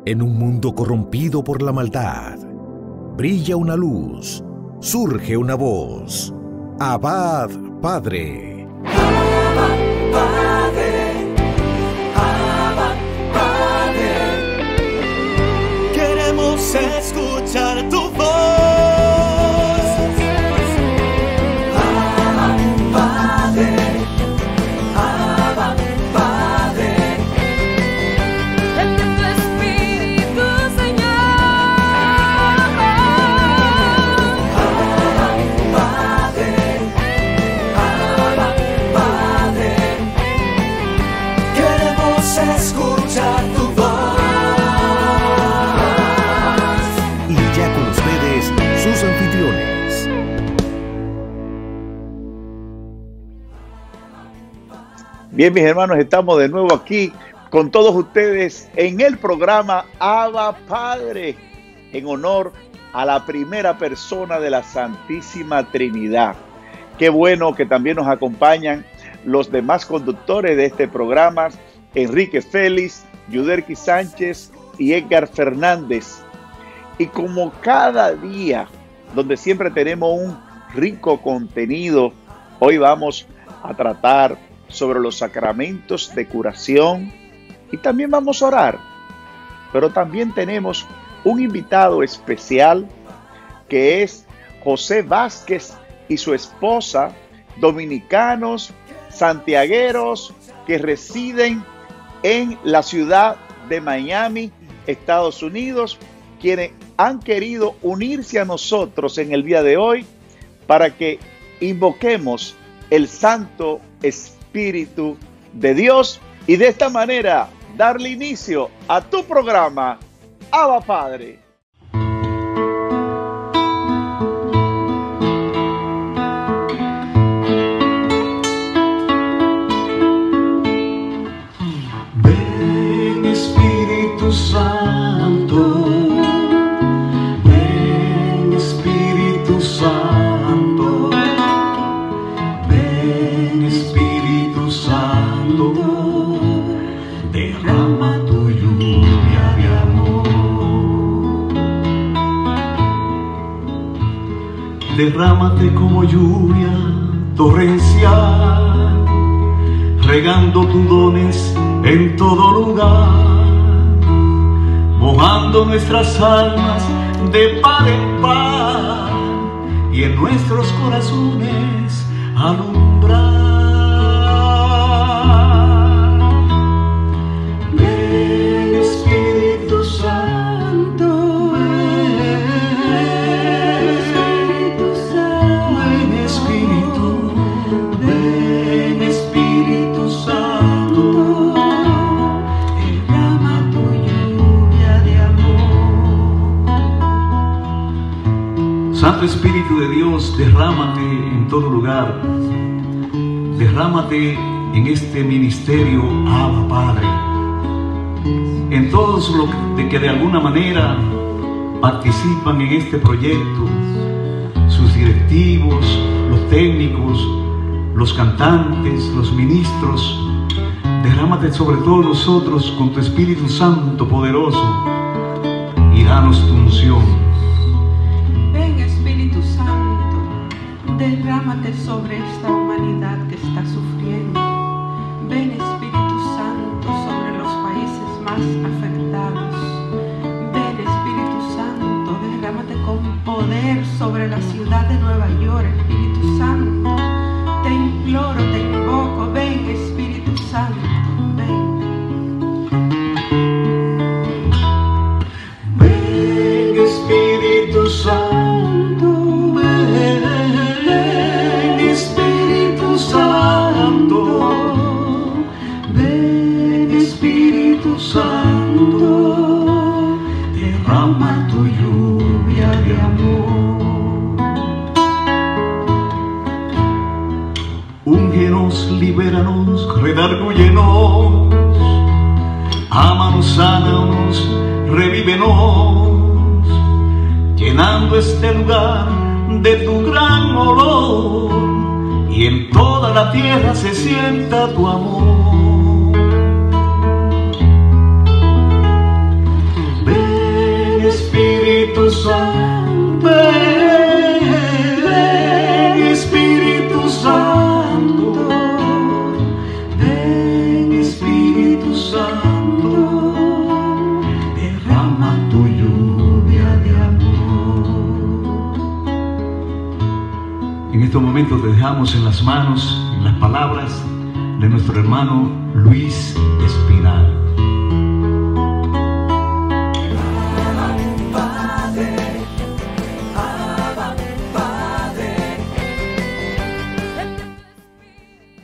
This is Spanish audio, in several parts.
En un mundo corrompido por la maldad, brilla una luz, surge una voz. Abad Padre. Abba Padre, Abba Padre. Queremos escuchar tu voz. Abba Padre, Abba Padre. Envía tu Espíritu, Señor. Abba Padre, Abba Padre. Queremos escuchar tu voz. Y ya con ustedes, sus anfitriones. Bien, mis hermanos, estamos de nuevo aquí con todos ustedes en el programa Abba Padre, en honor a la primera persona de la Santísima Trinidad. Qué bueno que también nos acompañan los demás conductores de este programa, Enrique Félix, Yuderki Sánchez y Edgar Fernández. Y como cada día, donde siempre tenemos un rico contenido, hoy vamos a tratar sobre los sacramentos de curación y también vamos a orar. Pero también tenemos un invitado especial que es José Vázquez y su esposa, dominicanos, santiagueros que residen en la ciudad de Miami, Estados Unidos, quienes han querido unirse a nosotros en el día de hoy para que invoquemos el Santo Espíritu de Dios y de esta manera darle inicio a tu programa, Abba Padre. Ven Espíritu Santo, ven Espíritu Santo, ven Espíritu Santo, derrama tu lluvia de amor. Derrámate como lluvia torrencial, regando tus dones en todo lugar, mojando nuestras almas de par en par y en nuestros corazones alumbrar. Ven Espíritu Santo, ven Espíritu Santo, ven Espíritu, ven Espíritu Santo, derrama tu lluvia de amor. Santo Espíritu de Dios, derrámate en todo lugar, derrámate en este ministerio, Abba Padre, en todos los que de alguna manera participan en este proyecto, sus directivos, los técnicos, los cantantes, los ministros. Derrámate sobre todos nosotros con tu Espíritu Santo poderoso y danos tu unción. Ven Espíritu Santo, derrámate sobre esta humanidad que está sufriendo. Ven Espíritu Santo sobre los países más afectados. Ven Espíritu Santo, derrámate con poder sobre la ciudad de Nueva York. Espíritu Santo, te imploro, te invoco. Ven Espíritu Santo, ven. Ven Espíritu Santo, ven Espíritu Santo, ven Espíritu Santo, derrama tu lluvia de amor. Úngenos, libéranos, redárgúyenos, ámanos, sánanos, revívenos, llenando este lugar de tu gran olor y en toda la tierra se sienta tu amor. Santo, ven Espíritu Santo, ven Espíritu Santo, derrama tu lluvia de amor. En estos momentos te dejamos en las manos, en las palabras de nuestro hermano Luis Espinal.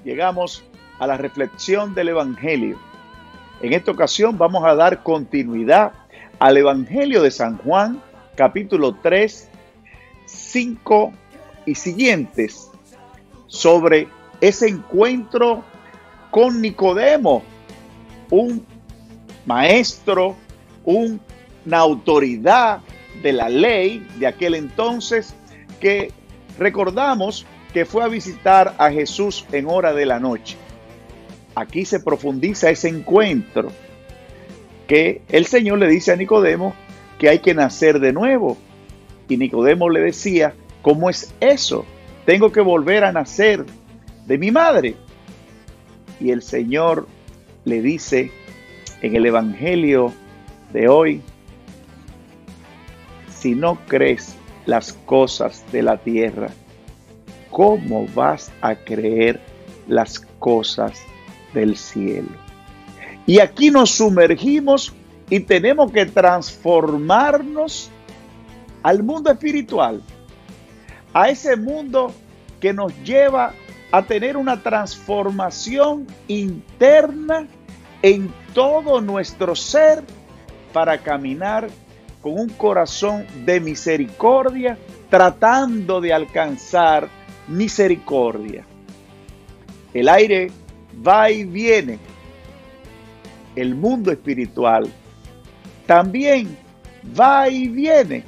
Llegamos a la reflexión del Evangelio. En esta ocasión vamos a dar continuidad al Evangelio de San Juan, capítulo 3, 5 y siguientes, sobre ese encuentro con Nicodemo, un maestro, una autoridad de la ley de aquel entonces, que recordamos que fue a visitar a Jesús en hora de la noche. Aquí se profundiza ese encuentro, que el Señor le dice a Nicodemo que hay que nacer de nuevo. Y Nicodemo le decía, ¿cómo es eso? Tengo que volver a nacer de mi madre. Y el Señor le dice en el Evangelio de hoy, si no crees las cosas de la tierra, ¿cómo vas a creer las cosas del cielo? Y aquí nos sumergimos y tenemos que transformarnos al mundo espiritual, a ese mundo que nos lleva a tener una transformación interna en todo nuestro ser para caminar con un corazón de misericordia, tratando de alcanzar misericordia. El aire va y viene. El mundo espiritual también va y viene.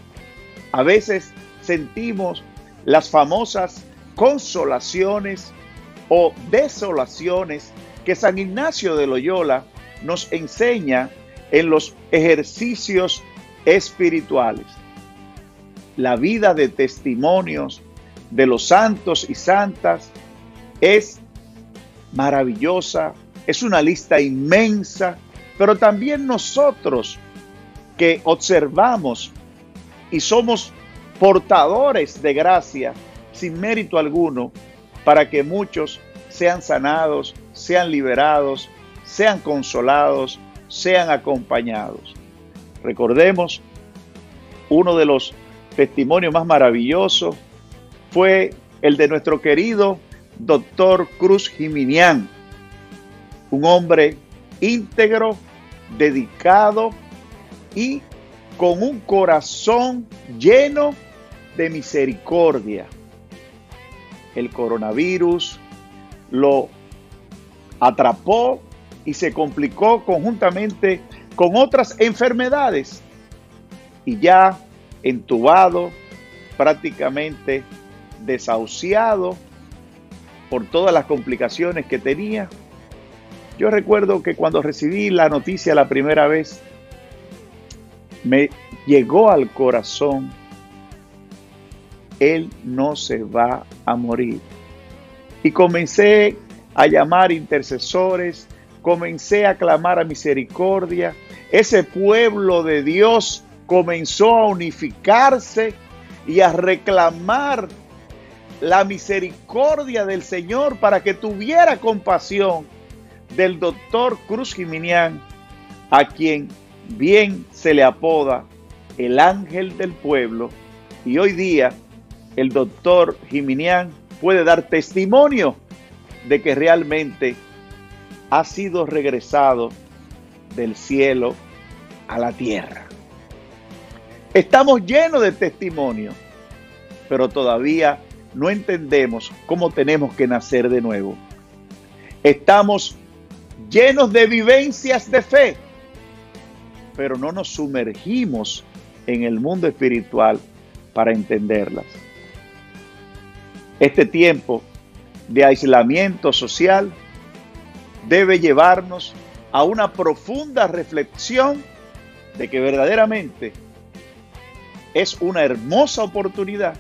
A veces sentimos las famosas consolaciones o desolaciones que San Ignacio de Loyola nos enseña en los ejercicios espirituales. La vida de testimonios de los santos y santas es maravillosa, es una lista inmensa, pero también nosotros que observamos y somos portadores de gracia sin mérito alguno, para que muchos sean sanados, sean liberados, sean consolados, sean acompañados. Recordemos, uno de los testimonios más maravillosos fue el de nuestro querido doctor Cruz Jiminián, un hombre íntegro, dedicado y con un corazón lleno de misericordia. El coronavirus lo atrapó y se complicó conjuntamente con otras enfermedades, y ya entubado, prácticamente desahuciado por todas las complicaciones que tenía. Yo recuerdo que cuando recibí la noticia la primera vez, me llegó al corazón: él no se va a morir. Y comencé a llamar intercesores, comencé a clamar a misericordia. Ese pueblo de Dios comenzó a unificarse y a reclamar la misericordia del Señor para que tuviera compasión del doctor Cruz Jiminián, a quien bien se le apoda el ángel del pueblo. Y hoy día el doctor Jiminián puede dar testimonio de que realmente ha sido regresado del cielo a la tierra. Estamos llenos de testimonio, pero todavía no entendemos cómo tenemos que nacer de nuevo. Estamos llenos de vivencias de fe, pero no nos sumergimos en el mundo espiritual para entenderlas. Este tiempo de aislamiento social debe llevarnos a una profunda reflexión de que verdaderamente es una hermosa oportunidad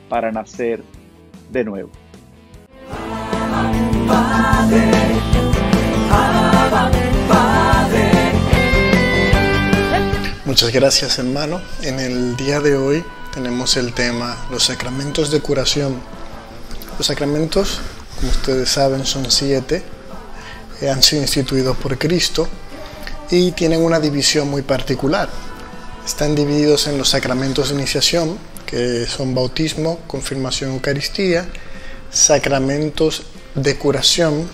para nacer de nuevo. Muchas gracias, hermano. En el día de hoy tenemos el tema los sacramentos de curación. Los sacramentos, como ustedes saben, son 7. Han sido instituidos por Cristo y tienen una división muy particular. Están divididos en los sacramentos de iniciación, que son bautismo, confirmación, Eucaristía, sacramentos de curación,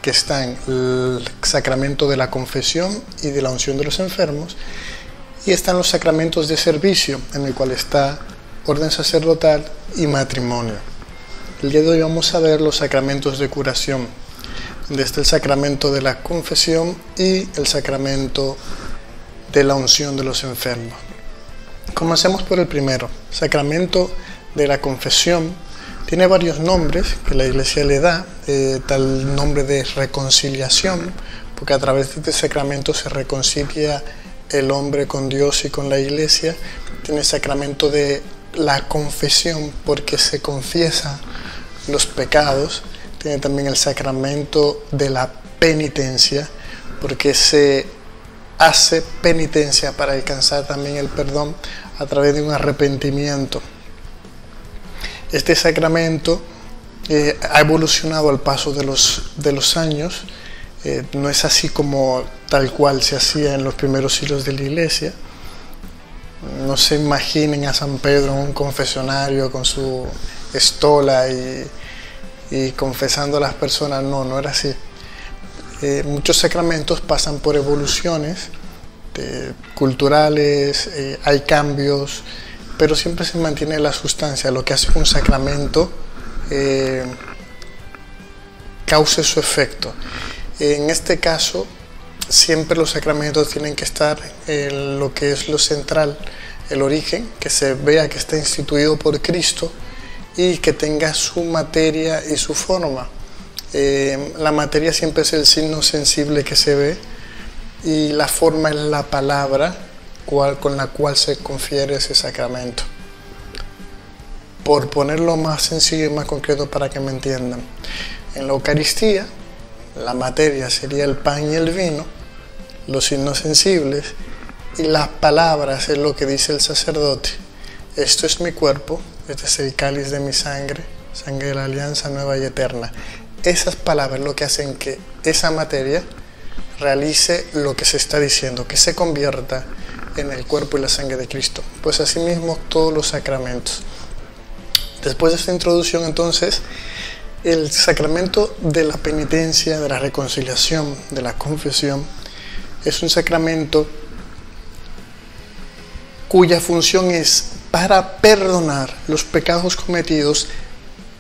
que están el sacramento de la confesión y de la unción de los enfermos, y están los sacramentos de servicio, en el cual está orden sacerdotal y matrimonio. El día de hoy vamos a ver los sacramentos de curación, donde está el sacramento de la confesión y el sacramento de la unción de los enfermos. Comencemos por el primero, sacramento de la confesión. Tiene varios nombres que la Iglesia le da, tal nombre de reconciliación, porque a través de este sacramento se reconcilia el hombre con Dios y con la Iglesia. Tiene el sacramento de la confesión, porque se confiesa los pecados. Tiene también el sacramento de la penitencia, porque se hace penitencia para alcanzar también el perdón a través de un arrepentimiento. Este sacramento ha evolucionado al paso de los años. No es así como tal cual se hacía en los primeros siglos de la Iglesia. No se imaginen a San Pedro en un confesionario con su estola y confesando a las personas. No era así. Muchos sacramentos pasan por evoluciones culturales, hay cambios, pero siempre se mantiene la sustancia. Lo que hace que un sacramento cause su efecto. En este caso, siempre los sacramentos tienen que estar en lo que es lo central, el origen, que se vea que está instituido por Cristo y que tenga su materia y su forma. La materia siempre es el signo sensible que se ve y la forma es la palabra con la cual se confiere ese sacramento. Por ponerlo más sencillo y más concreto para que me entiendan, en la Eucaristía la materia sería el pan y el vino, los signos sensibles, y las palabras es lo que dice el sacerdote. Esto es mi cuerpo, este es el cáliz de mi sangre, sangre de la alianza nueva y eterna. Esas palabras lo que hacen que esa materia realice lo que se está diciendo, que se convierta en el cuerpo y la sangre de Cristo. Pues asimismo todos los sacramentos. Después de esta introducción, entonces, el sacramento de la penitencia, de la reconciliación, de la confesión, es un sacramento cuya función es para perdonar los pecados cometidos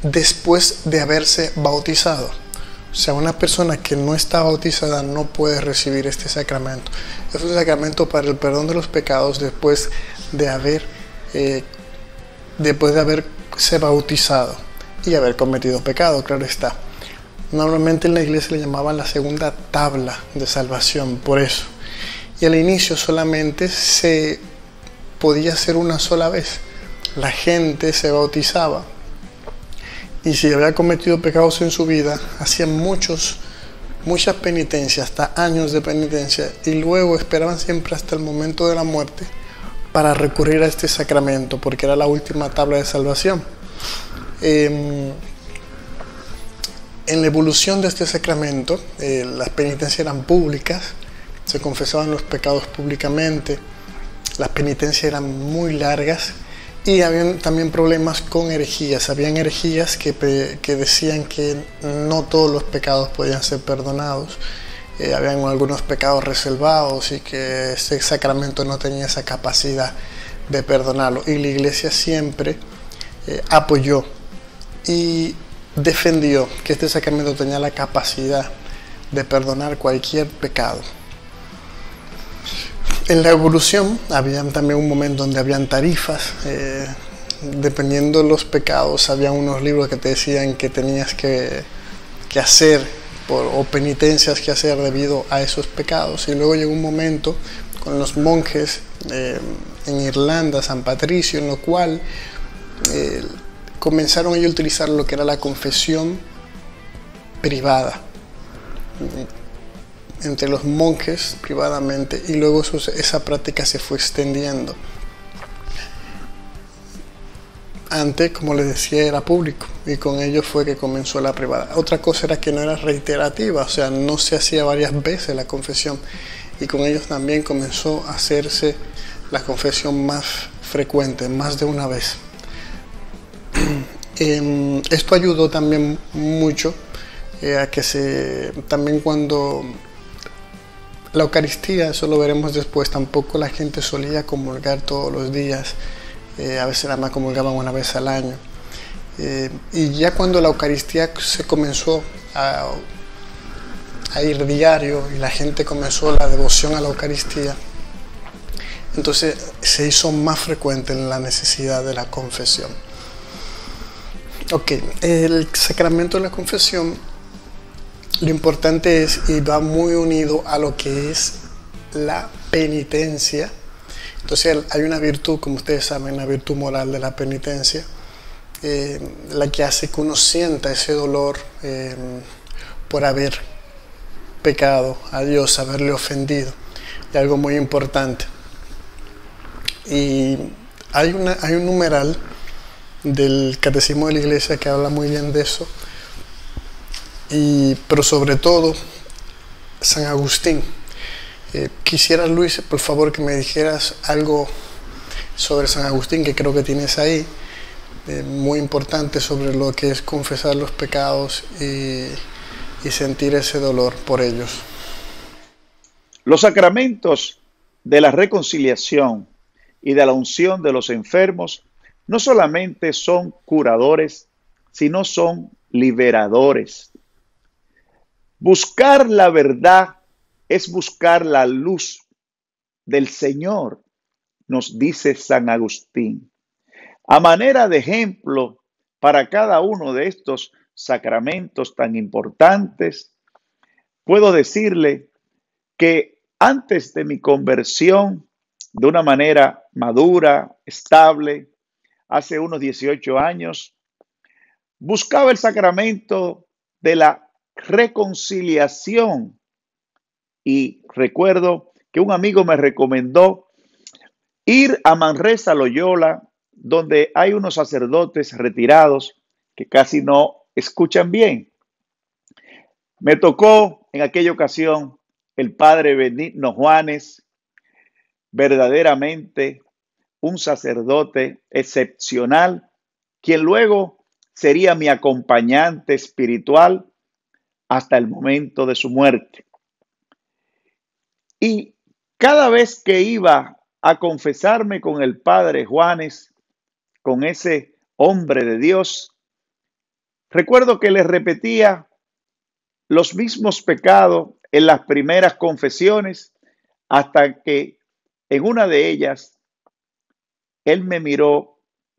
después de haberse bautizado. O sea, una persona que no está bautizada no puede recibir este sacramento. Es un sacramento para el perdón de los pecados después de haberse bautizado y haber cometido pecado, claro está. Normalmente en la iglesia le llamaban la segunda tabla de salvación, por eso. Y al inicio solamente se podía hacer una sola vez. La gente se bautizaba y si había cometido pecados en su vida, hacían muchas penitencias, hasta años de penitencia, y luego esperaban siempre hasta el momento de la muerte para recurrir a este sacramento, porque era la última tabla de salvación. En la evolución de este sacramento, las penitencias eran públicas, se confesaban los pecados públicamente, las penitencias eran muy largas y habían también problemas con herejías. Habían herejías que decían que no todos los pecados podían ser perdonados, habían algunos pecados reservados y que ese sacramento no tenía esa capacidad de perdonarlo, y la iglesia siempre apoyó y defendió que este sacramento tenía la capacidad de perdonar cualquier pecado. En la evolución había también un momento donde habían tarifas, dependiendo de los pecados, había unos libros que te decían que tenías que hacer o penitencias que hacer debido a esos pecados, y luego llegó un momento con los monjes en Irlanda, San Patricio, en lo cual comenzaron ellos a utilizar lo que era la confesión privada entre los monjes privadamente, y luego esa práctica se fue extendiendo. Antes, como les decía, era público, y con ello fue que comenzó la privada. Otra cosa era que no era reiterativa, o sea, no se hacía varias veces la confesión, y con ellos también comenzó a hacerse la confesión más frecuente, más de una vez. Esto ayudó también mucho a que también cuando la Eucaristía, eso lo veremos después, tampoco la gente solía comulgar todos los días. A veces nada más comulgaban una vez al año. Y ya cuando la Eucaristía se comenzó a ir diario y la gente comenzó la devoción a la Eucaristía, entonces se hizo más frecuente la necesidad de la confesión. Ok, el sacramento de la confesión, lo importante es, y va muy unido a lo que es la penitencia. Entonces hay una virtud, como ustedes saben, la virtud moral de la penitencia, la que hace que uno sienta ese dolor por haber pecado a Dios, haberle ofendido. Y algo muy importante. Y hay un numeral del Catecismo de la Iglesia que habla muy bien de eso, pero sobre todo San Agustín. Quisiera, Luis, por favor, que me dijeras algo sobre San Agustín, que creo que tienes ahí, muy importante, sobre lo que es confesar los pecados y sentir ese dolor por ellos. Los sacramentos de la reconciliación y de la unción de los enfermos no solamente son curadores, sino son liberadores. Buscar la verdad es buscar la luz del Señor, nos dice San Agustín. A manera de ejemplo para cada uno de estos sacramentos tan importantes, puedo decirle que antes de mi conversión, de una manera madura, estable, hace unos 18 años, buscaba el sacramento de la reconciliación. Y recuerdo que un amigo me recomendó ir a Manresa, Loyola, donde hay unos sacerdotes retirados que casi no escuchan bien. Me tocó en aquella ocasión el padre Benigno Juanes, verdaderamente un sacerdote excepcional, quien luego sería mi acompañante espiritual hasta el momento de su muerte. Y cada vez que iba a confesarme con el padre Juanes, con ese hombre de Dios, recuerdo que le repetía los mismos pecados en las primeras confesiones, hasta que en una de ellas él me miró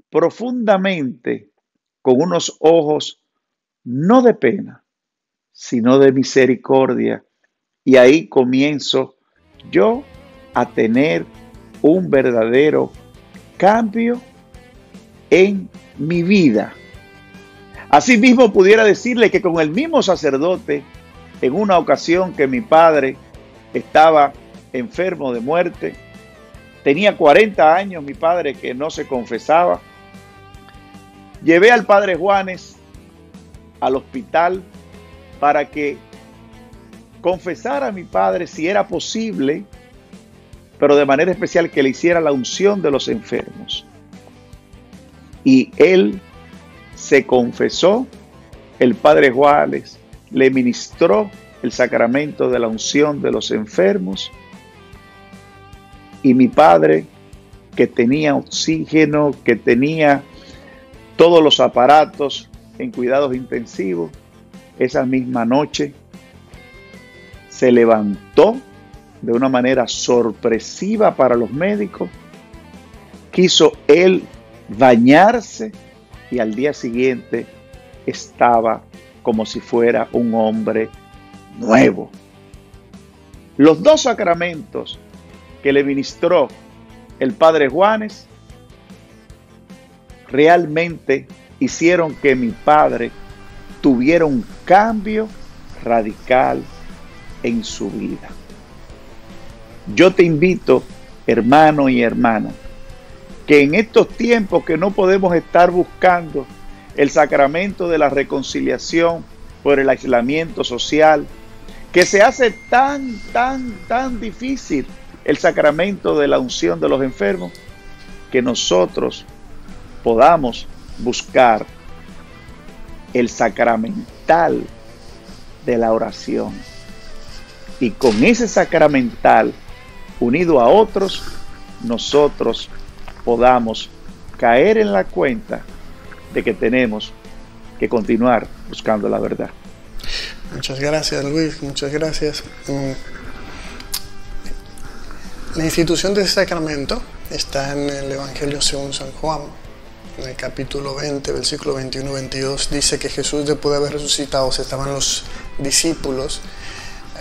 profundamente con unos ojos no de pena, sino de misericordia. Y ahí comienzo yo a tener un verdadero cambio en mi vida. Asimismo, pudiera decirle que con el mismo sacerdote, en una ocasión que mi padre estaba enfermo de muerte, tenía 40 años mi padre que no se confesaba, llevé al padre Juanes al hospital para que confesara a mi padre si era posible, pero de manera especial que le hiciera la unción de los enfermos. Y él se confesó, el padre Juanes le ministró el sacramento de la unción de los enfermos, y mi padre, que tenía oxígeno, que tenía todos los aparatos en cuidados intensivos, esa misma noche se levantó de una manera sorpresiva para los médicos, quiso él bañarse y al día siguiente estaba como si fuera un hombre nuevo. Los dos sacramentos que le ministró el padre Juanes, realmente hicieron que mi padre tuviera un cambio radical en su vida. Yo te invito, hermano y hermana, que en estos tiempos que no podemos estar buscando el sacramento de la reconciliación por el aislamiento social, que se hace tan difícil el sacramento de la unción de los enfermos, que nosotros podamos buscar el sacramental de la oración. Y con ese sacramental, unido a otros, nosotros podamos caer en la cuenta de que tenemos que continuar buscando la verdad. Muchas gracias, Luis, muchas gracias. La institución del sacramento está en el Evangelio según San Juan, en el capítulo 20, versículo 21-22, dice que Jesús, después de haber resucitado, estaban los discípulos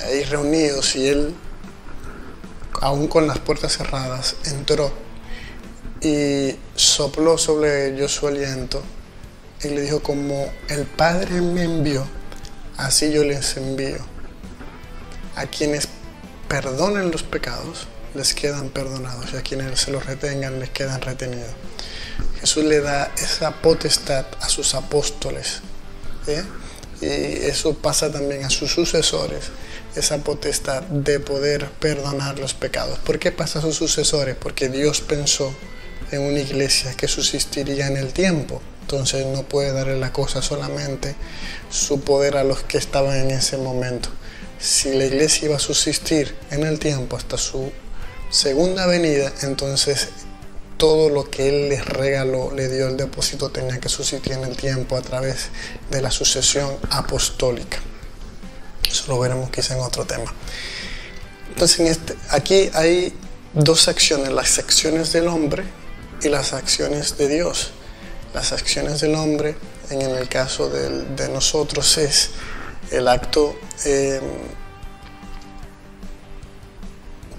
ahí reunidos y él, aún con las puertas cerradas, entró y sopló sobre ellos su aliento y le dijo: como el Padre me envió, así yo les envío. A quienes perdonen los pecados, les quedan perdonados, y a quienes se los retengan, les quedan retenidos. Jesús le da esa potestad a sus apóstoles, y eso pasa también a sus sucesores, esa potestad de poder perdonar los pecados. ¿Por qué pasa a sus sucesores? Porque Dios pensó en una iglesia que subsistiría en el tiempo. Entonces no puede darle la cosa solamente su poder a los que estaban en ese momento. Si la iglesia iba a subsistir en el tiempo hasta su segunda venida, entonces todo lo que Él les regaló, le dio el depósito, tenía que subsistir en el tiempo a través de la sucesión apostólica. Eso lo veremos quizá en otro tema. Entonces aquí hay dos acciones: las acciones del hombre y las acciones de Dios. Las acciones del hombre, en el caso de nosotros, es el acto.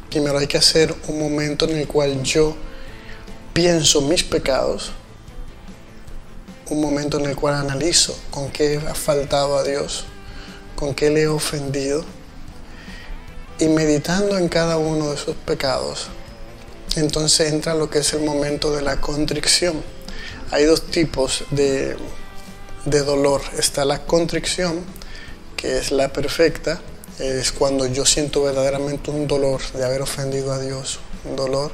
Primero hay que hacer un momento en el cual yo pienso mis pecados, un momento en el cual analizo con qué he faltado a Dios, con qué le he ofendido, y meditando en cada uno de esos pecados, entonces entra lo que es el momento de la contrición. Hay dos tipos de dolor. Está la contrición, que es la perfecta, es cuando yo siento verdaderamente un dolor de haber ofendido a Dios, un dolor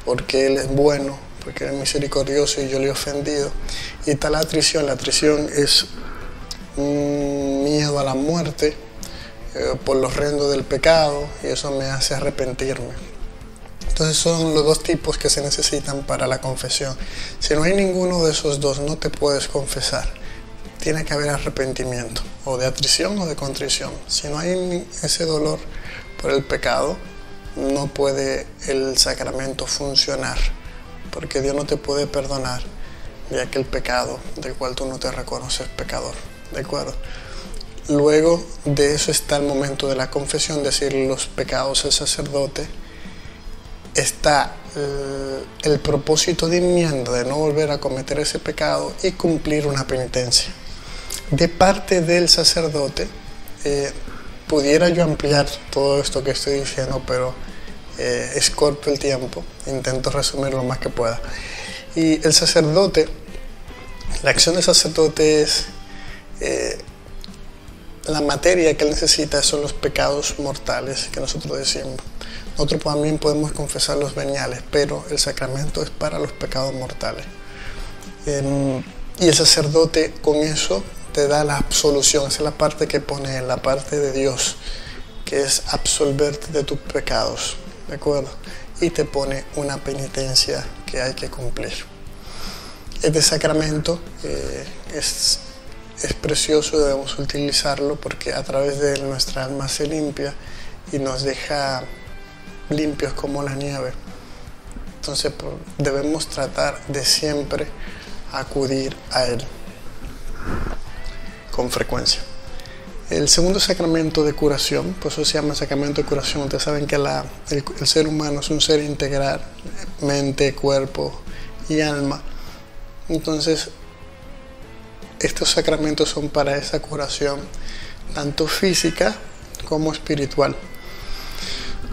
porque Él es bueno, porque Él es misericordioso y yo le he ofendido. Y está la atrición. La atrición es un miedo a la muerte por los horrendo del pecado, y eso me hace arrepentirme. Entonces son los dos tipos que se necesitan para la confesión. Si no hay ninguno de esos dos, no te puedes confesar. Tiene que haber arrepentimiento, o de atrición o de contrición. Si no hay ese dolor por el pecado, no puede el sacramento funcionar, porque Dios no te puede perdonar de aquel pecado del cual tú no te reconoces pecador. ¿De acuerdo? Luego de eso está el momento de la confesión, decir los pecados al sacerdote. Está el propósito de enmienda, de no volver a cometer ese pecado y cumplir una penitencia. De parte del sacerdote, pudiera yo ampliar todo esto que estoy diciendo, pero es corto el tiempo, intento resumir lo más que pueda. Y el sacerdote, la acción del sacerdote es, la materia que él necesita son los pecados mortales que nosotros decimos. Nosotros también podemos confesar los veniales, pero el sacramento es para los pecados mortales. Y el sacerdote con eso te da la absolución. Esa es la parte que pone en la parte de Dios, que es absolverte de tus pecados, ¿de acuerdo? Y te pone una penitencia que hay que cumplir. Este sacramento es precioso, debemos utilizarlo porque a través de él nuestra alma se limpia y nos deja limpios como la nieve. Entonces debemos tratar de siempre acudir a él con frecuencia. El segundo sacramento de curación, por eso se llama sacramento de curación. Ustedes saben que el ser humano es un ser integral, mente, cuerpo y alma. Entonces, estos sacramentos son para esa curación, tanto física como espiritual.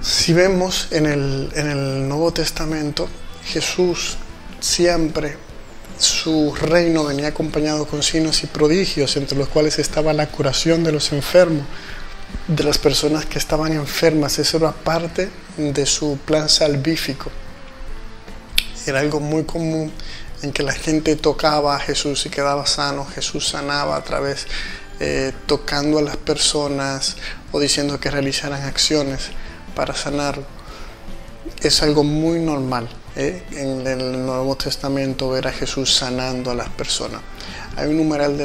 Si vemos en el Nuevo Testamento, Jesús siempre, su reino venía acompañado con signos y prodigios, entre los cuales estaba la curación de los enfermos, de las personas que estaban enfermas. Eso era parte de su plan salvífico. Era algo muy común en que la gente tocaba a Jesús y quedaba sano. Jesús sanaba a través, tocando a las personas o diciendo que realizaran acciones para sanar. Es algo muy normal en el Nuevo Testamento ver a Jesús sanando a las personas. Hay un numeral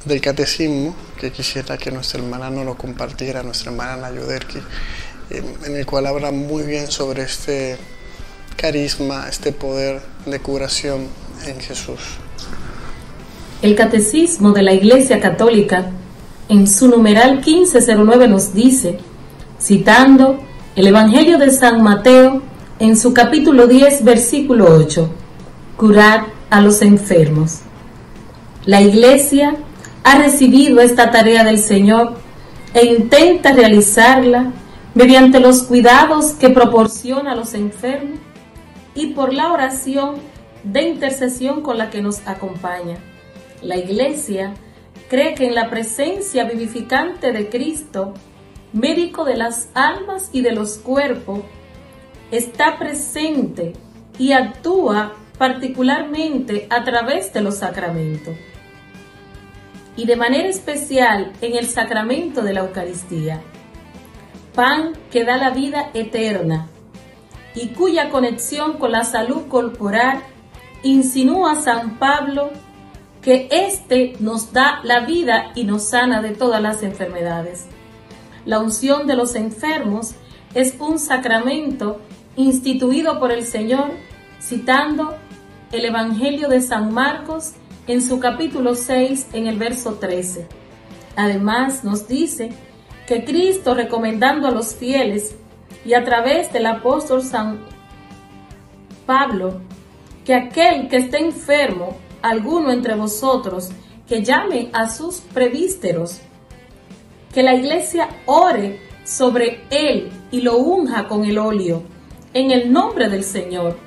del catecismo que quisiera que nuestra hermana nos lo compartiera, nuestra hermana Nayuderki, en el cual habla muy bien sobre este carisma, este poder de curación en Jesús. El Catecismo de la Iglesia Católica, en su numeral 1509, nos dice, citando el Evangelio de San Mateo, en su capítulo 10, versículo 8, curad a los enfermos. La Iglesia ha recibido esta tarea del Señor e intenta realizarla mediante los cuidados que proporciona a los enfermos y por la oración de intercesión con la que nos acompaña. La Iglesia cree que en la presencia vivificante de Cristo, médico de las almas y de los cuerpos, está presente y actúa particularmente a través de los sacramentos, y de manera especial en el sacramento de la Eucaristía, pan que da la vida eterna y cuya conexión con la salud corporal insinúa San Pablo que éste nos da la vida y nos sana de todas las enfermedades. La unción de los enfermos es un sacramento instituido por el Señor, citando el Evangelio de San Marcos en su capítulo 6, en el verso 13. Además nos dice que Cristo, recomendando a los fieles y a través del apóstol San Pablo, que aquel que esté enfermo, alguno entre vosotros, que llame a sus presbíteros, que la Iglesia ore sobre él y lo unja con el óleo, en el nombre del Señor.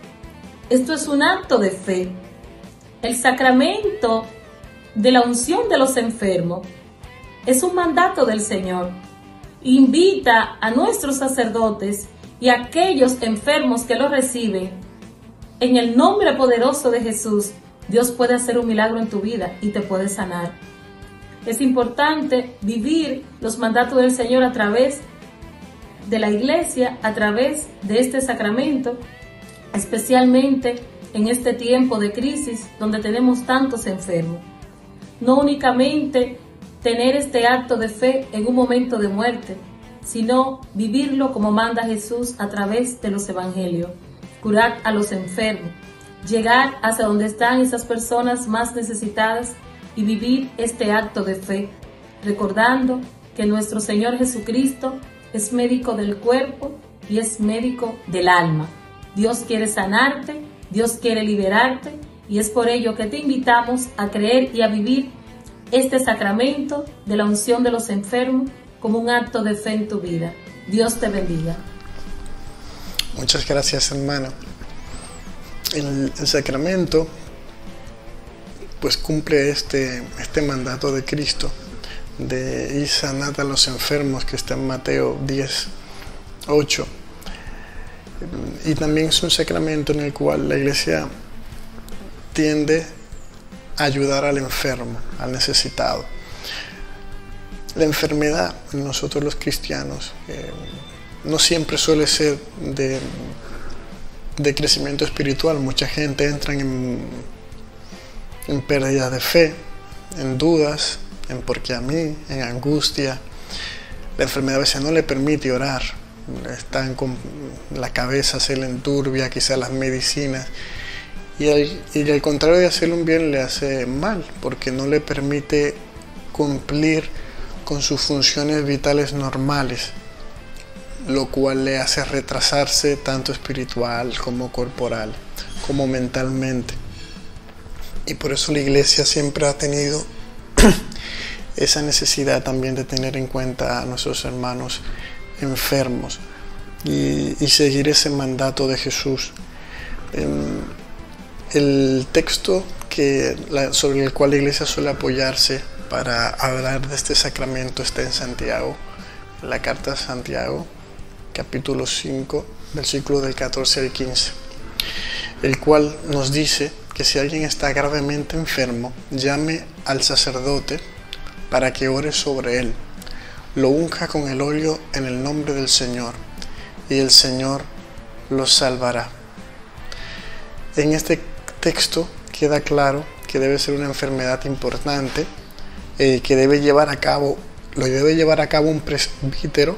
Esto es un acto de fe. El sacramento de la unción de los enfermos es un mandato del Señor. Invita a nuestros sacerdotes y a aquellos enfermos que lo reciben. En el nombre poderoso de Jesús, Dios puede hacer un milagro en tu vida y te puede sanar. Es importante vivir los mandatos del Señor a través de la Iglesia, a través de este sacramento, especialmente en este tiempo de crisis donde tenemos tantos enfermos. No únicamente tener este acto de fe en un momento de muerte, sino vivirlo como manda Jesús a través de los evangelios. Curar a los enfermos, llegar hacia donde están esas personas más necesitadas y vivir este acto de fe, recordando que nuestro Señor Jesucristo es médico del cuerpo y es médico del alma. Dios quiere sanarte, Dios quiere liberarte, y es por ello que te invitamos a creer y a vivir este sacramento de la unción de los enfermos como un acto de fe en tu vida. Dios te bendiga. Muchas gracias, hermano. El sacramento pues cumple este mandato de Cristo de ir sanad a los enfermos, que está en Mateo 10:8. Y también es un sacramento en el cual la Iglesia tiende a ayudar al enfermo, al necesitado. La enfermedad en nosotros los cristianos no siempre suele ser de crecimiento espiritual. Mucha gente entra en pérdida de fe, en dudas, en por qué a mí, en angustia. La enfermedad a veces no le permite orar, están con la cabeza, se le enturbia, quizás las medicinas, y al contrario de hacerle un bien, le hace mal, porque no le permite cumplir con sus funciones vitales normales, lo cual le hace retrasarse tanto espiritual como corporal, como mentalmente. Y por eso la iglesia siempre ha tenido esa necesidad también de tener en cuenta a nuestros hermanos enfermos y seguir ese mandato de Jesús. El texto sobre el cual la iglesia suele apoyarse para hablar de este sacramento está en Santiago, en la carta de Santiago, capítulo 5, versículo del 14 al 15, el cual nos dice que si alguien está gravemente enfermo, llame al sacerdote para que ore sobre él, lo unja con el óleo en el nombre del Señor, y el Señor lo salvará. En este texto queda claro que debe ser una enfermedad importante, que debe llevar a cabo un presbítero,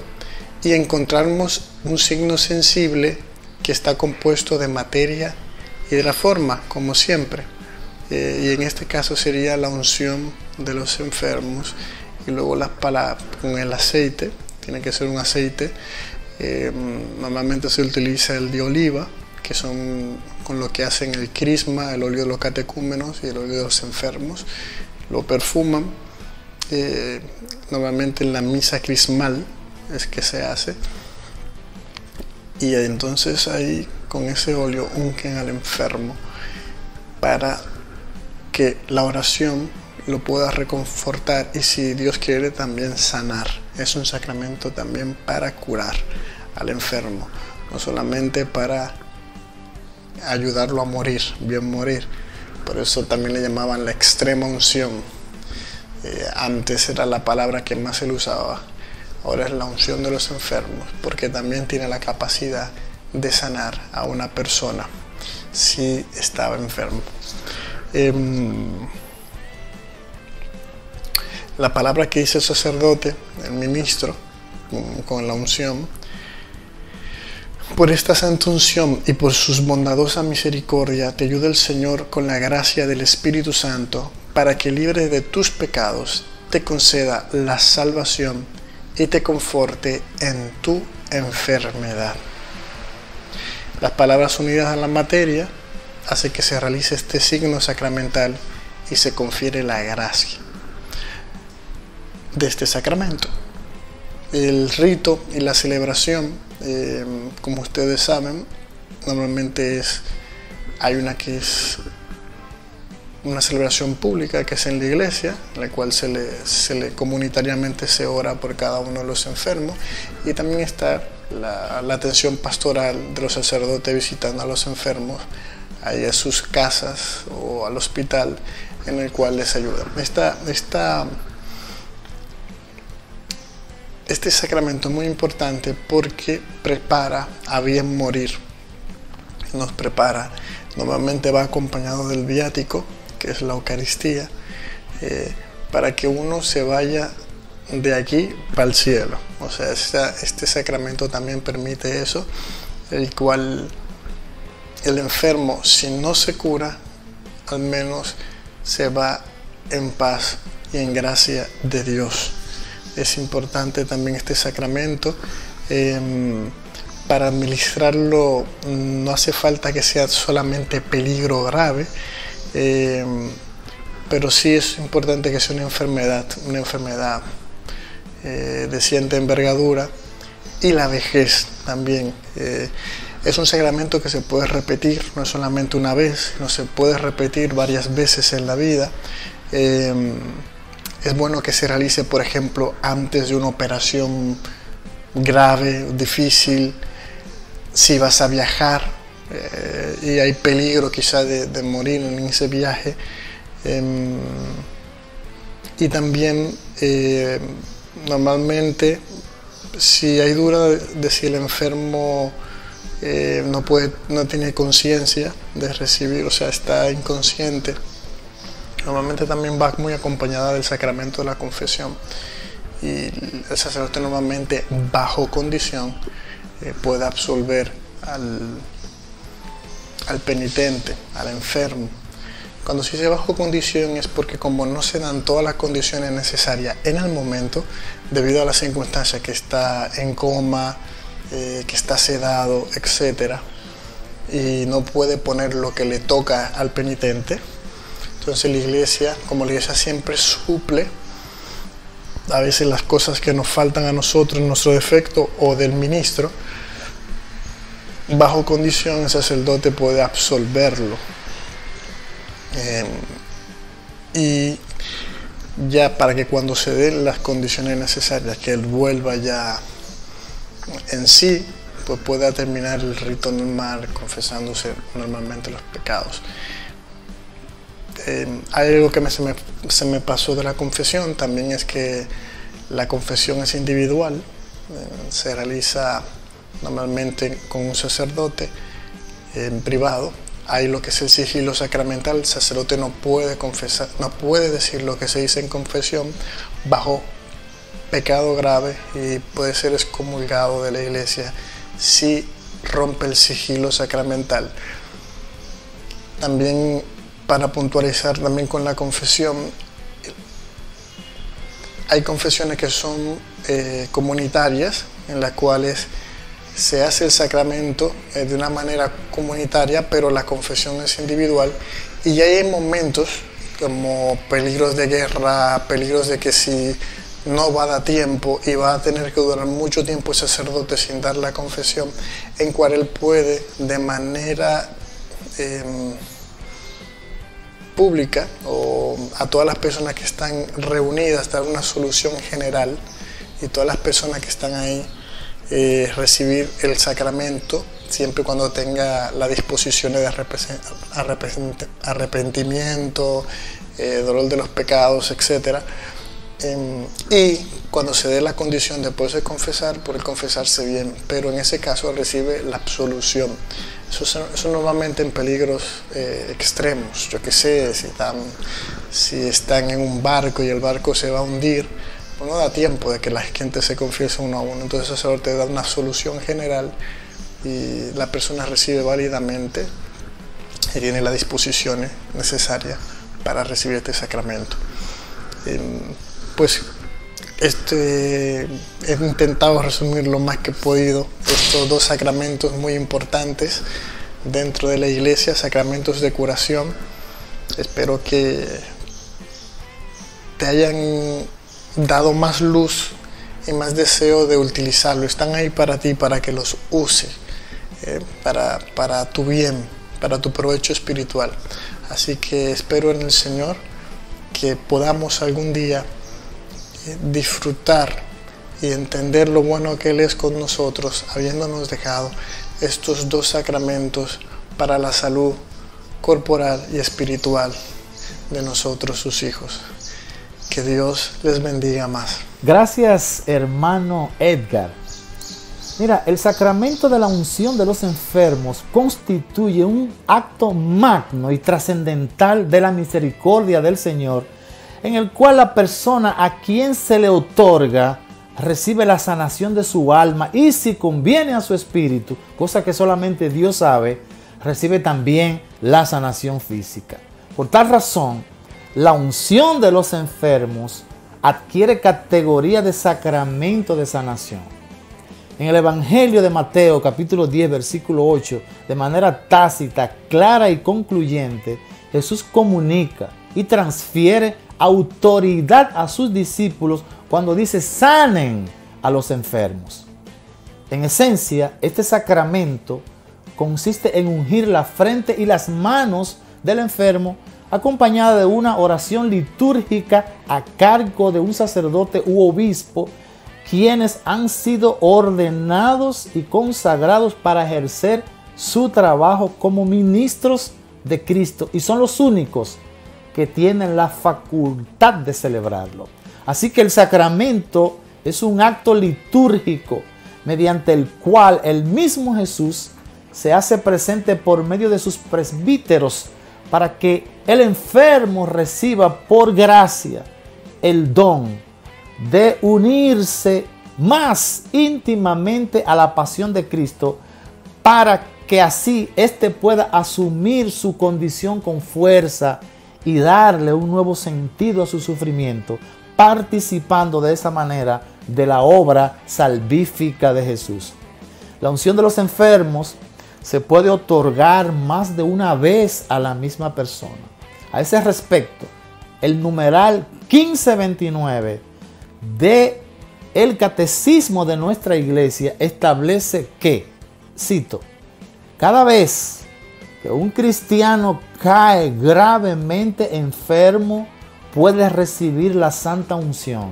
y encontramos un signo sensible que está compuesto de materia y de la forma, como siempre, y en este caso sería la unción de los enfermos, y luego con el aceite, tiene que ser un aceite, normalmente se utiliza el de oliva, que son con lo que hacen el crisma, el óleo de los catecúmenos y el óleo de los enfermos, lo perfuman, normalmente en la misa crismal es que se hace, y entonces ahí con ese óleo ungen al enfermo para que la oración lo pueda reconfortar y, si Dios quiere, también sanar. Es un sacramento también para curar al enfermo, no solamente para ayudarlo a morir, bien morir. Por eso también le llamaban la extrema unción. Antes era la palabra que más se le usaba, ahora es la unción de los enfermos, porque también tiene la capacidad de sanar a una persona si estaba enfermo. La palabra que dice el sacerdote, el ministro, con la unción: por esta santa unción y por sus bondadosa misericordia te ayuda el Señor con la gracia del Espíritu Santo, para que, libre de tus pecados, te conceda la salvación y te conforte en tu enfermedad. Las palabras unidas a la materia hacen que se realice este signo sacramental y se confiere la gracia de este sacramento. El rito y la celebración, como ustedes saben, normalmente hay una que es una celebración pública, que es en la iglesia, en la cual comunitariamente se ora por cada uno de los enfermos, y también está la atención pastoral de los sacerdotes visitando a los enfermos ahí a sus casas o al hospital, en el cual les ayudan. Este sacramento es muy importante porque prepara a bien morir. Nos prepara. Normalmente va acompañado del viático, que es la Eucaristía, para que uno se vaya de aquí para el cielo. O sea, este sacramento también permite eso, el cual el enfermo, si no se cura, al menos se va en paz y en gracia de Dios. Es importante también este sacramento. Para administrarlo no hace falta que sea solamente peligro grave, pero sí es importante que sea una enfermedad de cierta envergadura, y la vejez también. Es un sacramento que se puede repetir, no es solamente una vez, sino se puede repetir varias veces en la vida. Es bueno que se realice, por ejemplo, antes de una operación grave, difícil, si vas a viajar y hay peligro quizá de morir en ese viaje. Y también normalmente, si hay duda de si el enfermo no tiene conciencia de recibir, o sea, está inconsciente, normalmente también va muy acompañada del sacramento de la confesión, y el sacerdote normalmente, bajo condición, puede absolver al penitente, al enfermo, Cuando se dice bajo condición es porque como no se dan todas las condiciones necesarias en el momento, debido a las circunstancias que está en coma, que está sedado, etc., y no puede poner lo que le toca al penitente. Entonces la iglesia, como la iglesia siempre suple a veces las cosas que nos faltan a nosotros, nuestro defecto o del ministro, bajo condición el sacerdote puede absolverlo. Y ya para que cuando se den las condiciones necesarias, que él vuelva ya en sí, pues pueda terminar el rito normal, confesándose normalmente los pecados. Hay algo que se me pasó de la confesión, también es que la confesión es individual, se realiza normalmente con un sacerdote en privado. Hay lo que es el sigilo sacramental, el sacerdote no puede confesar, no puede decir lo que se dice en confesión bajo pecado grave y puede ser excomulgado de la iglesia si rompe el sigilo sacramental. También, para puntualizar también con la confesión, hay confesiones que son comunitarias, en las cuales se hace el sacramento de una manera comunitaria, pero la confesión es individual, y ya hay momentos como peligros de guerra, peligros de que si no va a dar tiempo y va a tener que durar mucho tiempo el sacerdote sin dar la confesión, en cual él puede de manera pública o a todas las personas que están reunidas dar una solución general, y todas las personas que están ahí recibir el sacramento siempre cuando tenga la disposición de arrepentimiento, dolor de los pecados, etc. Y cuando se dé la condición de poderse confesar, poder confesarse bien, pero en ese caso recibe la absolución. Eso normalmente en peligros extremos, yo que sé, si están en un barco y el barco se va a hundir, pues no da tiempo de que la gente se confiese uno a uno, entonces el sacerdote da una solución general y la persona recibe válidamente y tiene las disposiciones necesarias para recibir este sacramento. Pues he intentado resumir lo más que he podido estos dos sacramentos muy importantes dentro de la iglesia, sacramentos de curación. Espero que te hayan dado más luz y más deseo de utilizarlo. Están ahí para ti, para que los uses, para tu bien, para tu provecho espiritual. Así que espero en el Señor que podamos algún día disfrutar y entender lo bueno que Él es con nosotros, habiéndonos dejado estos dos sacramentos para la salud corporal y espiritual de nosotros, sus hijos. Que Dios les bendiga más. Gracias, hermano Edgar. Mira, el sacramento de la unción de los enfermos constituye un acto magno y trascendental de la misericordia del Señor, en el cual la persona a quien se le otorga recibe la sanación de su alma y, si conviene a su espíritu, cosa que solamente Dios sabe, recibe también la sanación física. Por tal razón, la unción de los enfermos adquiere categoría de sacramento de sanación. En el Evangelio de Mateo, capítulo 10, versículo 8, de manera tácita, clara y concluyente, Jesús comunica y transfiere autoridad a sus discípulos cuando dice: sanen a los enfermos. En esencia, este sacramento consiste en ungir la frente y las manos del enfermo, acompañada de una oración litúrgica a cargo de un sacerdote u obispo, quienes han sido ordenados y consagrados para ejercer su trabajo como ministros de Cristo, y son los únicos que tienen la facultad de celebrarlo. Así que el sacramento es un acto litúrgico mediante el cual el mismo Jesús se hace presente por medio de sus presbíteros para que el enfermo reciba por gracia el don de unirse más íntimamente a la pasión de Cristo, para que así éste pueda asumir su condición con fuerza y darle un nuevo sentido a su sufrimiento, participando de esa manera de la obra salvífica de Jesús. La unción de los enfermos se puede otorgar más de una vez a la misma persona. A ese respecto, el numeral 1529 de el catecismo de nuestra iglesia establece que, cito, cada vez que un cristiano cae gravemente enfermo, puede recibir la santa unción.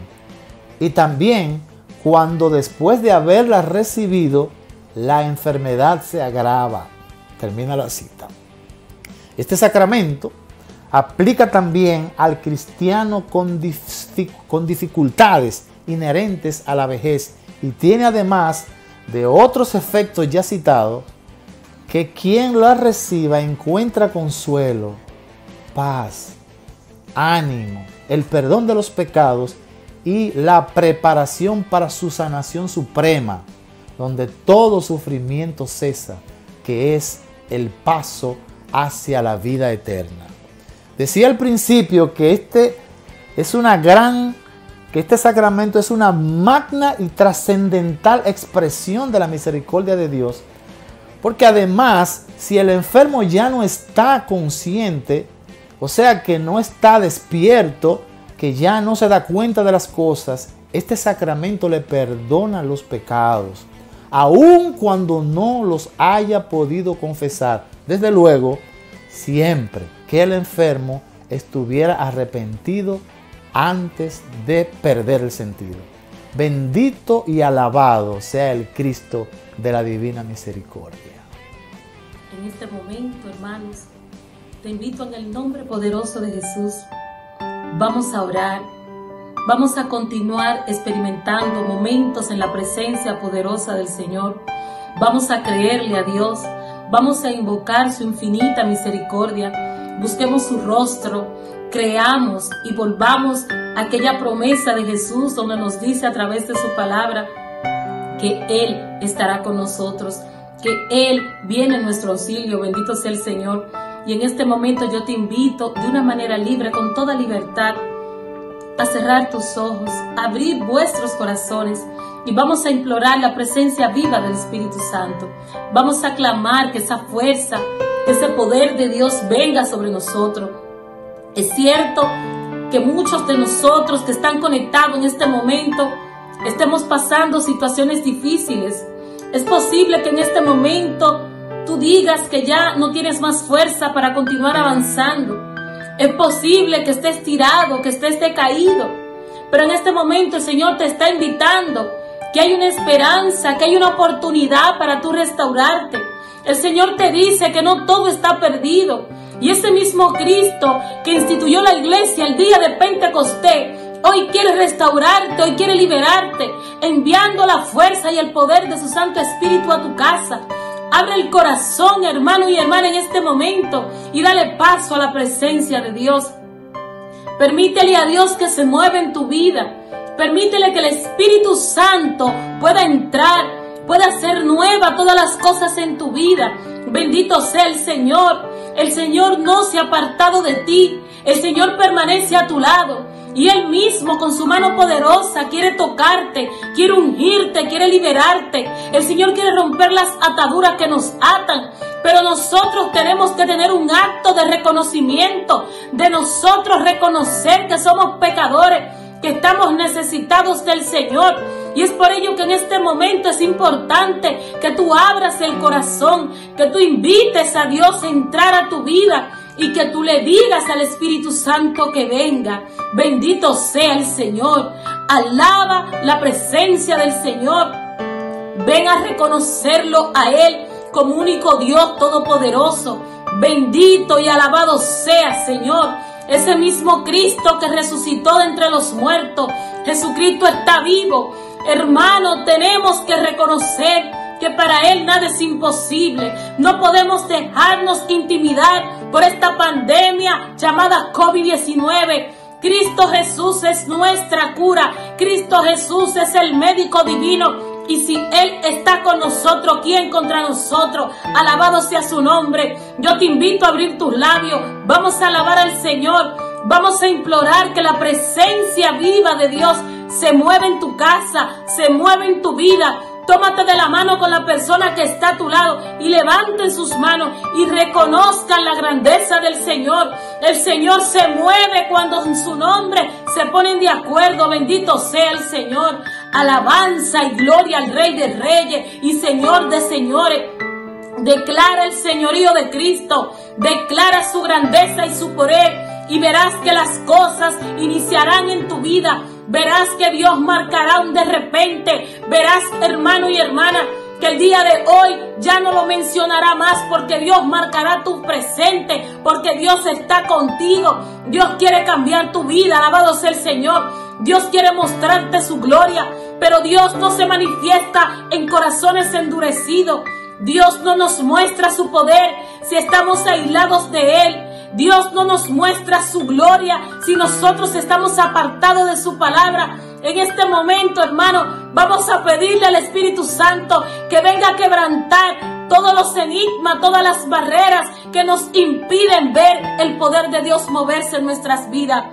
Y también cuando después de haberla recibido, la enfermedad se agrava. Termina la cita. Este sacramento aplica también al cristiano con dificultades inherentes a la vejez y tiene además de otros efectos ya citados, que quien la reciba encuentra consuelo, paz, ánimo, el perdón de los pecados y la preparación para su sanación suprema, donde todo sufrimiento cesa, que es el paso hacia la vida eterna. Decía al principio que este sacramento es una magna y trascendental expresión de la misericordia de Dios, porque además, si el enfermo ya no está consciente, o sea que no está despierto, que ya no se da cuenta de las cosas, este sacramento le perdona los pecados, aun cuando no los haya podido confesar. Desde luego, siempre que el enfermo estuviera arrepentido antes de perder el sentido. Bendito y alabado sea el Cristo de la divina misericordia. En este momento, hermanos, te invito en el nombre poderoso de Jesús. Vamos a orar. Vamos a continuar experimentando momentos en la presencia poderosa del Señor. Vamos a creerle a Dios. Vamos a invocar su infinita misericordia. Busquemos su rostro. Creamos y volvamos a aquella promesa de Jesús donde nos dice a través de su palabra que Él estará con nosotros, que Él viene en nuestro auxilio. Bendito sea el Señor. Y en este momento yo te invito de una manera libre, con toda libertad, a cerrar tus ojos, a abrir vuestros corazones y vamos a implorar la presencia viva del Espíritu Santo. Vamos a clamar que esa fuerza, que ese poder de Dios venga sobre nosotros. Es cierto que muchos de nosotros que están conectados en este momento estemos pasando situaciones difíciles. Es posible que en este momento tú digas que ya no tienes más fuerza para continuar avanzando. Es posible que estés tirado, que estés decaído. Pero en este momento el Señor te está invitando que hay una esperanza, que hay una oportunidad para tú restaurarte. El Señor te dice que no todo está perdido. Y ese mismo Cristo que instituyó la iglesia el día de Pentecostés, hoy quiere restaurarte, hoy quiere liberarte, enviando la fuerza y el poder de su Santo Espíritu a tu casa. Abre el corazón, hermano y hermana, en este momento y dale paso a la presencia de Dios. Permítele a Dios que se mueva en tu vida. Permítele que el Espíritu Santo pueda entrar, pueda hacer nueva todas las cosas en tu vida. Bendito sea el Señor. El Señor no se ha apartado de ti. El Señor permanece a tu lado. Y Él mismo con su mano poderosa quiere tocarte, quiere ungirte, quiere liberarte. El Señor quiere romper las ataduras que nos atan. Pero nosotros tenemos que tener un acto de reconocimiento, de nosotros reconocer que somos pecadores, que estamos necesitados del Señor. Y es por ello que en este momento es importante que tú abras el corazón, que tú invites a Dios a entrar a tu vida y que tú le digas al Espíritu Santo que venga. Bendito sea el Señor. Alaba la presencia del Señor. Ven a reconocerlo a Él como único Dios todopoderoso. Bendito y alabado sea, Señor. Ese mismo Cristo que resucitó de entre los muertos. Jesucristo está vivo. Hermano, tenemos que reconocer que para Él nada es imposible. No podemos dejarnos intimidar por esta pandemia llamada COVID-19. Cristo Jesús es nuestra cura. Cristo Jesús es el médico divino. Y si Él está con nosotros, ¿quién contra nosotros? Alabado sea su nombre. Yo te invito a abrir tus labios. Vamos a alabar al Señor. Vamos a implorar que la presencia viva de Dios se mueva en tu casa, se mueva en tu vida. Tómate de la mano con la persona que está a tu lado y levanten sus manos y reconozcan la grandeza del Señor. El Señor se mueve cuando en su nombre se ponen de acuerdo. Bendito sea el Señor. Alabanza y gloria al Rey de Reyes y Señor de Señores. Declara el señorío de Cristo. Declara su grandeza y su poder. Y verás que las cosas iniciarán en tu vida. Verás que Dios marcará un de repente. Verás, hermano y hermana, que el día de hoy ya no lo mencionará más, porque Dios marcará tu presente, porque Dios está contigo. Dios quiere cambiar tu vida. Alabado sea el Señor. Dios quiere mostrarte su gloria, pero Dios no se manifiesta en corazones endurecidos. Dios no nos muestra su poder si estamos aislados de Él. Dios no nos muestra su gloria si nosotros estamos apartados de su palabra. En este momento, hermano, vamos a pedirle al Espíritu Santo que venga a quebrantar todos los enigmas, todas las barreras que nos impiden ver el poder de Dios moverse en nuestras vidas.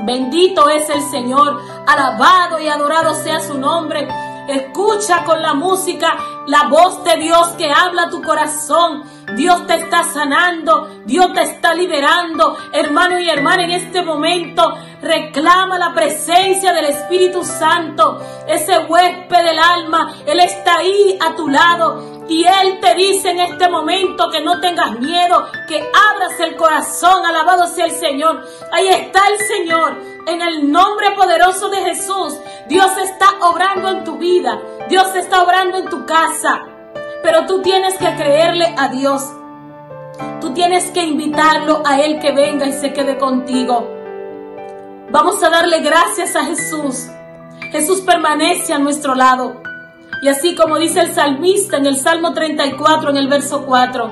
Bendito es el Señor, alabado y adorado sea su nombre. Escucha con la música la voz de Dios que habla a tu corazón. Dios te está sanando, Dios te está liberando. Hermano y hermana, en este momento reclama la presencia del Espíritu Santo, ese huésped del alma. Él está ahí a tu lado y Él te dice en este momento que no tengas miedo, que abras el corazón. Alabado sea el Señor. Ahí está el Señor. En el nombre poderoso de Jesús, Dios está obrando en tu vida. Dios está obrando en tu casa. Pero tú tienes que creerle a Dios. Tú tienes que invitarlo a Él que venga y se quede contigo. Vamos a darle gracias a Jesús. Jesús permanece a nuestro lado. Y así como dice el salmista en el Salmo 34, en el verso 4,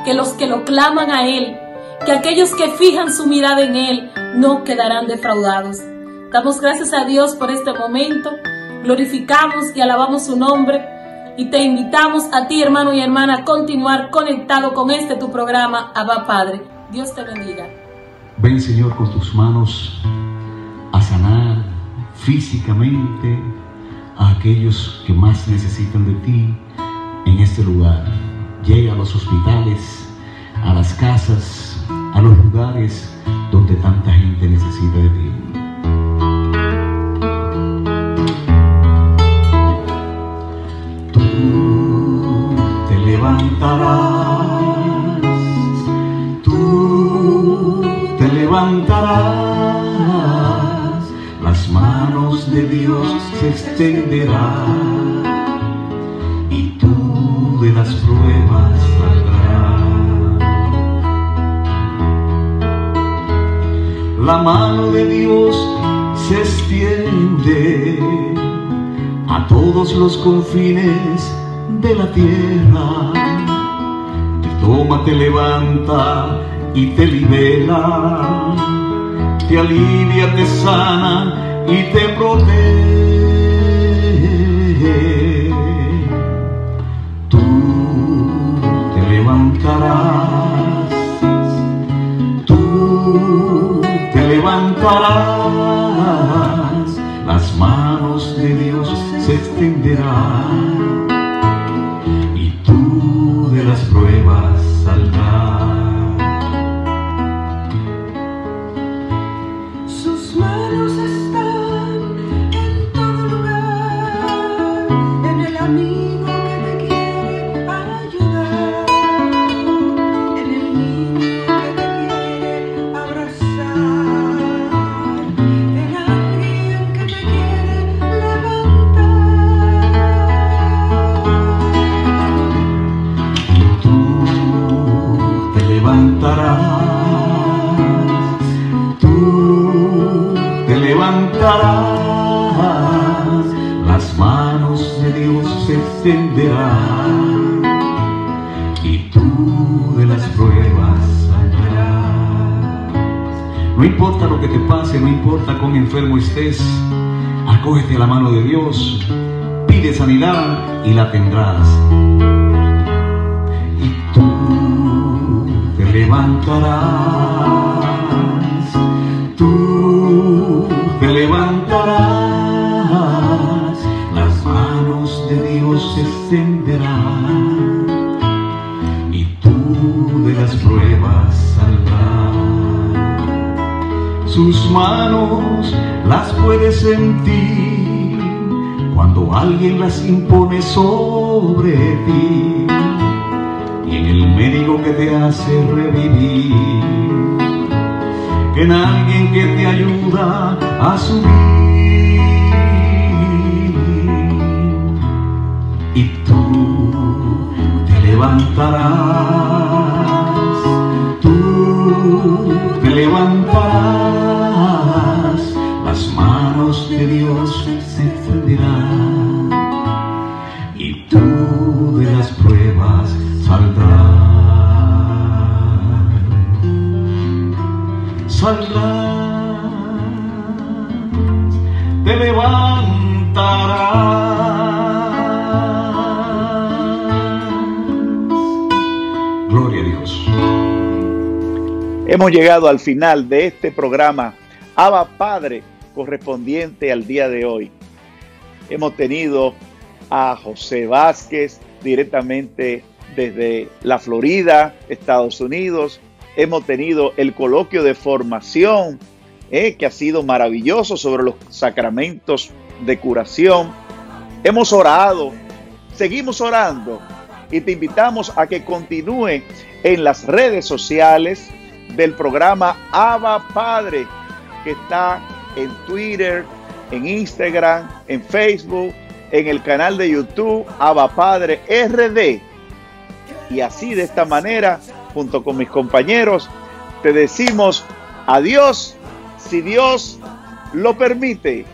que los que lo claman a Él, que aquellos que fijan su mirada en Él, no quedarán defraudados. Damos gracias a Dios por este momento. Glorificamos y alabamos su nombre. Y te invitamos a ti, hermano y hermana, a continuar conectado con tu programa, Abba Padre. Dios te bendiga. Ven, Señor, con tus manos a sanar físicamente a aquellos que más necesitan de ti en este lugar. Llega a los hospitales, a las casas, a los lugares donde tanta gente necesita de ti. Tú te levantarás, tú te levantarás, las manos de Dios se extenderán y tú de las pruebas saldrás. La mano de Dios se extiende a todos los confines de la tierra. Te toma, te levanta y te libera, te alivia, te sana y te protege. Tú te levantarás, tú te levantarás, las manos de Dios se extenderán y tú de las pruebas saldrás. Sus manos están en todo lugar, en el amigo que te quiere ayudar, en el niño que te quiere abrazar, en alguien que te quiere levantar. Y tú te levantarás, tú te levantarás, las manos de Dios se extenderán y tú de las pruebas saldrás. No importa lo que te pase, no importa cuán enfermo estés, acógete a la mano de Dios, pide sanidad y la tendrás. Y tú te levantarás, tú te levantarás, las manos de Dios se extenderán y tú de las pruebas saldrás. Sus manos las puedes sentir cuando alguien las impone sobre ti, y en el médico que te hace revivir, en alguien que te ayuda a subir, y tú te levantarás, tú te levantarás, las manos de Dios se extenderán y tú de las pruebas saldrás. Saldrás, te levantarás. Gloria a Dios. Hemos llegado al final de este programa Abba Padre, correspondiente al día de hoy. Hemos tenido a José Vázquez directamente desde la Florida, Estados Unidos. Hemos tenido el coloquio de formación que ha sido maravilloso sobre los sacramentos de curación. Hemos orado, seguimos orando y te invitamos a que continúe en las redes sociales del programa Abba Padre, que está en Twitter, en Instagram, en Facebook, en el canal de YouTube Abba Padre RD. Y así, de esta manera, junto con mis compañeros, te decimos adiós, si Dios lo permite.